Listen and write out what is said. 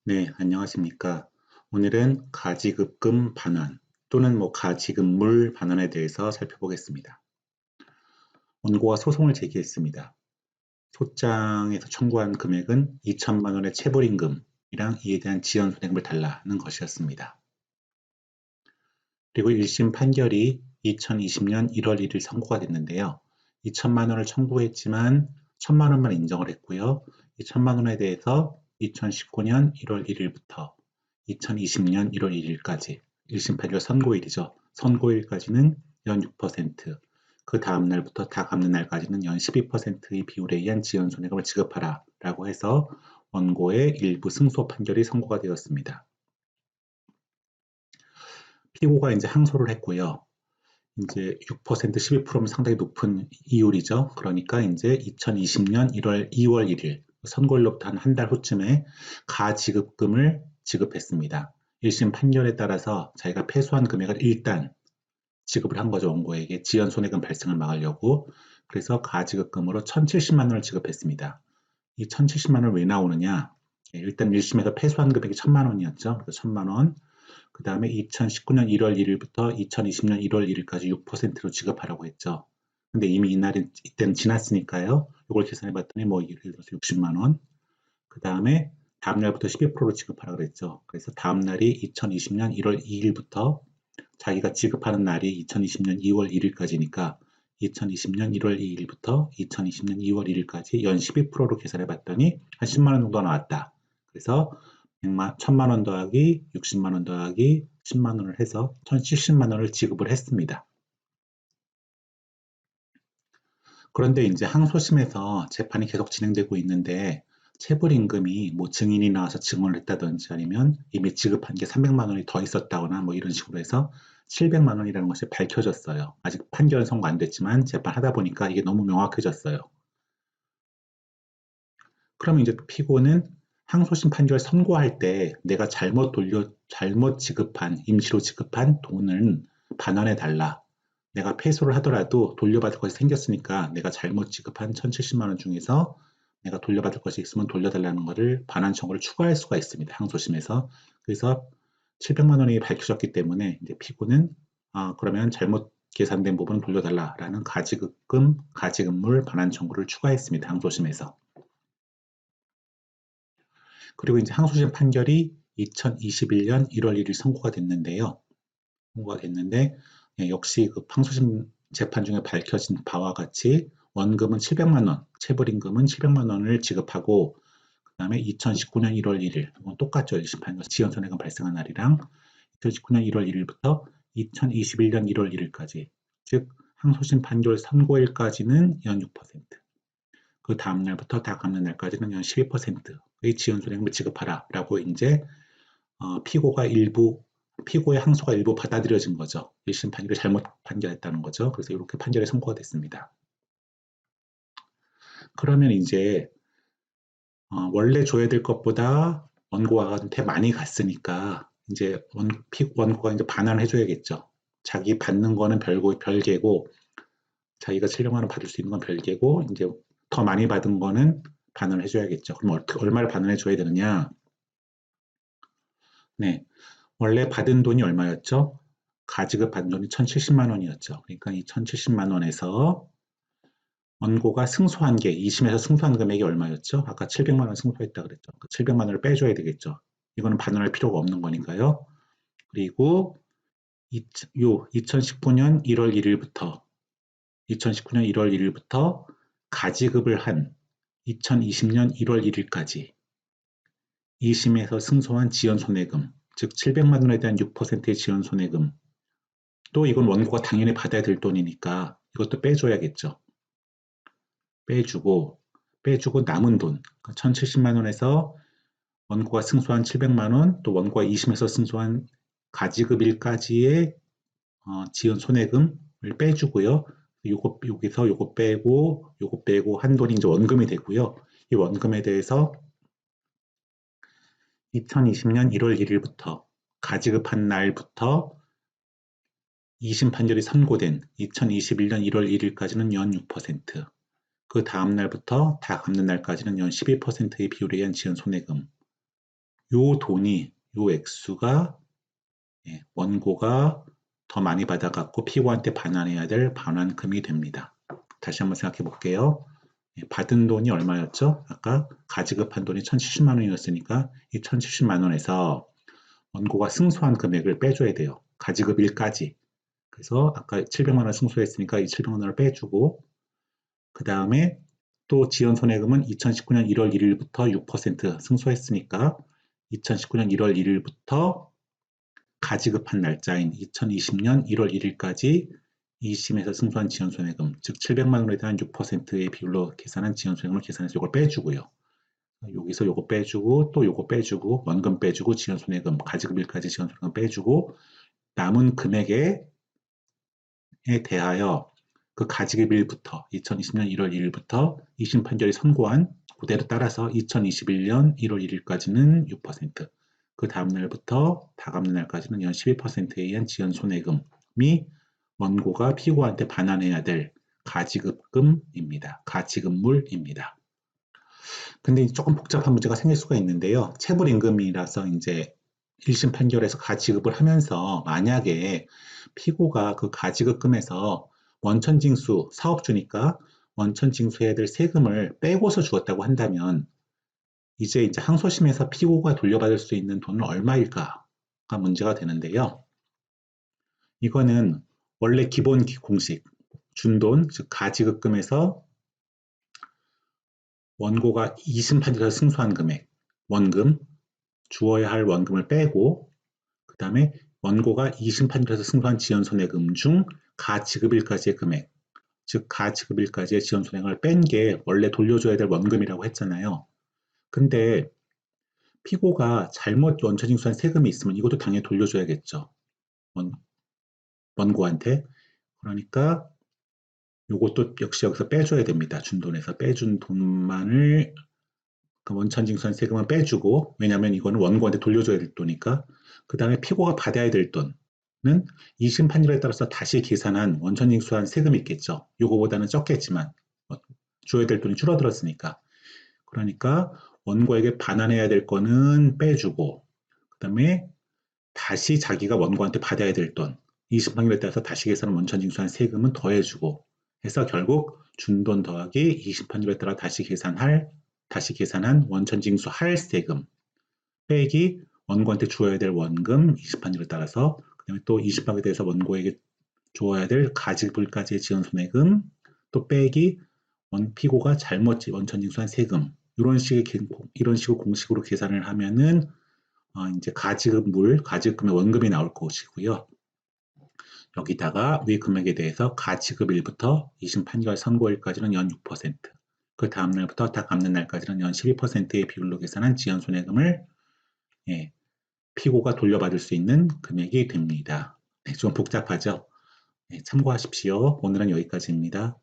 네, 안녕하십니까. 오늘은 가지급금 반환 또는 가지급물 반환에 대해서 살펴보겠습니다. 원고가 소송을 제기했습니다. 소장에서 청구한 금액은 2천만 원의 체불임금이랑 이에 대한 지연 손해금을 달라는 것이었습니다. 그리고 1심 판결이 2020년 1월 1일 선고가 됐는데요. 2천만 원을 청구했지만 1천만 원만 인정을 했고요. 이 1천만 원에 대해서 2019년 1월 1일부터 2020년 1월 1일까지 1심 판결 선고일이죠. 선고일까지는 연 6%, 그 다음 날부터 다 갚는 날까지는 연 12%의 비율에 의한 지연손해금을 지급하라 라고 해서 원고의 일부 승소 판결이 선고가 되었습니다. 피고가 이제 항소를 했고요. 이제 6%, 12%면 상당히 높은 이율이죠. 그러니까 이제 2020년 2월 1일 선고일로부터 한 달 후쯤에 가지급금을 지급했습니다. 1심 판결에 따라서 자기가 패소한 금액을 일단 지급을 한 거죠. 원고에게 지연 손해금 발생을 막으려고. 그래서 가지급금으로 1,070만 원을 지급했습니다. 이 1,070만 원을 왜 나오느냐? 일단 1심에서 패소한 금액이 1,000만 원이었죠. 그래서 1,000만 원. 그 다음에 2019년 1월 1일부터 2020년 1월 1일까지 6%로 지급하라고 했죠. 근데 이미 이때는 지났으니까요. 이걸 계산해 봤더니 예를 들어서 60만 원. 그 다음에 다음 날부터 12%로 지급하라고 그랬죠. 그래서 다음 날이 2020년 1월 2일부터 자기가 지급하는 날이 2020년 2월 1일까지니까 2020년 1월 2일부터 2020년 2월 1일까지 연 12%로 계산해 봤더니 한 10만 원 정도 나왔다. 그래서 1,000만 원 더하기 60만 원 더하기 10만 원을 해서 1,070만 원을 지급을 했습니다. 그런데 이제 항소심에서 재판이 계속 진행되고 있는데 체불임금이 증인이 나와서 증언을 했다든지 아니면 이미 지급한 게 300만 원이 더 있었다거나 이런 식으로 해서 700만 원이라는 것이 밝혀졌어요. 아직 판결은 선고 안 됐지만 재판하다 보니까 이게 너무 명확해졌어요. 그러면 이제 피고는 항소심 판결 선고할 때 내가 잘못 지급한, 임시로 지급한 돈은 반환해 달라. 내가 패소를 하더라도 돌려받을 것이 생겼으니까 내가 잘못 지급한 1,070만 원 중에서 내가 돌려받을 것이 있으면 돌려달라는 것을 반환 청구를 추가할 수가 있습니다. 항소심에서. 그래서 700만 원이 밝혀졌기 때문에 이제 피고는 그러면 잘못 계산된 부분은 돌려달라라는 가지급물 반환 청구를 추가했습니다. 항소심에서. 그리고 이제 항소심 판결이 2021년 1월 1일 선고가 됐는데요. 선고가 됐는데 역시 그 항소심 재판 중에 밝혀진 바와 같이 원금은 700만 원, 체불임금은 700만 원을 지급하고 그다음에 2019년 1월 1일 똑같죠. 1심 판결 지연손해금 발생한 날이랑 2019년 1월 1일부터 2021년 1월 1일까지 즉 항소심 판결 선고일까지는 연 6%, 그 다음 날부터 다 갚는 날까지는 연 12%의 지연손해금을 지급하라라고 이제 피고의 항소가 일부 받아들여진 거죠. 1심 판결을 잘못 판결했다는 거죠. 그래서 이렇게 판결이 선고가 됐습니다. 그러면 이제 원래 줘야 될 것보다 원고한테 많이 갔으니까 이제 원고가 이제 반환을 해줘야겠죠. 자기 받는 거는 별개고 자기가 700만 원 받을 수 있는 건 별개고 이제 더 많이 받은 거는 반환을 해줘야겠죠. 그럼 얼마를 반환해 줘야 되느냐? 네, 원래 받은 돈이 얼마였죠? 가지급 받은 돈이 1,070만 원이었죠. 그러니까 이 1,070만 원에서 원고가 승소한 게 2심에서 승소한 금액이 얼마였죠? 아까 700만 원 승소했다 그랬죠. 그 700만 원을 빼줘야 되겠죠. 이거는 반환할 필요가 없는 거니까요. 그리고 2019년 1월 1일부터 2019년 1월 1일부터 가지급을 한 2020년 1월 1일까지 2심에서 승소한 지연손해금, 즉 700만 원에 대한 6%의 지연손해금, 또 이건 원고가 당연히 받아야 될 돈이니까 이것도 빼줘야겠죠. 빼주고 남은 돈, 1,070만 원에서 원고가 승소한 700만 원, 또 원고가 2심에서 승소한 가지급일까지의 지연 손해금을 빼주고요. 여기서 요거 빼고 한 돈이 이제 원금이 되고요. 이 원금에 대해서 2020년 1월 1일부터 가지급한 날부터 2심 판결이 선고된 2021년 1월 1일까지는 연 6%, 그 다음 날부터 다 갚는 날까지는 연 12%의 비율에 의한 지연 손해금, 요 돈이, 요 액수가 원고가 더 많이 받아갖고 피고한테 반환해야 될 반환금이 됩니다. 다시 한번 생각해 볼게요. 받은 돈이 얼마였죠? 아까 가지급한 돈이 1,070만 원이었으니까 이 1,070만 원에서 원고가 승소한 금액을 빼줘야 돼요. 가지급일까지. 그래서 아까 700만 원 승소했으니까 이 700만 원을 빼주고 그 다음에 또 지연손해금은 2019년 1월 1일부터 6% 승소했으니까 2019년 1월 1일부터 가지급한 날짜인 2020년 1월 1일까지 2심에서 승소한 지연손해금, 즉 700만 원에 대한 6%의 비율로 계산한 지연손해금을 계산해서 이걸 빼주고요. 여기서 요거 빼주고 또 요거 빼주고 원금 빼주고 지연손해금, 가지급일까지 지연손해금 빼주고 남은 금액에 대하여 그 가지급일부터 2020년 1월 1일부터 2심 판결이 선고한 그대로 따라서 2021년 1월 1일까지는 6%, 그 다음 날부터 다 갚는 날까지는 연 12%에 의한 지연손해금이 원고가 피고한테 반환해야 될 가지급금입니다. 가지급물입니다. 근데 조금 복잡한 문제가 생길 수가 있는데요. 체불임금이라서 이제 1심 판결에서 가지급을 하면서 만약에 피고가 그 가지급금에서 원천징수, 사업주니까 원천징수해야 될 세금을 빼고서 주었다고 한다면 이제 항소심에서 피고가 돌려받을 수 있는 돈은 얼마일까가 문제가 되는데요. 이거는 원래 기본 공식, 준돈, 즉 가지급금에서 원고가 2심 판결에서 승소한 금액, 원금, 주어야 할 원금을 빼고 그 다음에 원고가 2심 판결에서 승소한 지연손해금 중 가지급일까지의 금액, 즉 가지급일까지의 지연손해금을 뺀 게 원래 돌려줘야 될 원금이라고 했잖아요. 근데 피고가 잘못 원천징수한 세금이 있으면 이것도 당연히 돌려줘야겠죠. 원고한테. 그러니까 이것도 역시 여기서 빼줘야 됩니다. 준돈에서 빼준 돈만을 그 원천징수한 세금은 빼주고, 왜냐하면 이거는 원고한테 돌려줘야 될 돈이니까. 그 다음에 피고가 받아야 될 돈은 2심 판결에 따라서 다시 계산한 원천징수한 세금이 있겠죠. 이거보다는 적겠지만 줘야 될 돈이 줄어들었으니까. 그러니까 원고에게 반환해야 될 거는 빼주고 그 다음에 다시 자기가 원고한테 받아야 될 돈, 2심 판결에 따라서 다시 계산한 원천징수한 세금은 더해주고 해서 결국 준돈 더하기 2심 판결에 따라 다시 계산한 원천징수할 세금 빼기 원고한테 주어야 될 원금 2심 판결에 따라서 그 다음에 또 2심 판결에 대해서 원고에게 주어야 될 가지불까지의 지연손해금 또 빼기 피고가 잘못 원천징수한 세금 이런 식의 공식으로 계산을 하면은 이제 가지급금의 원금이 나올 것이고요. 여기다가 위 금액에 대해서 가지급일부터 2심 판결 선고일까지는 연 6%, 그 다음 날부터 다 갚는 날까지는 연 12%의 비율로 계산한 지연손해금을 피고가 돌려받을 수 있는 금액이 됩니다. 좀 복잡하죠? 참고하십시오. 오늘은 여기까지입니다.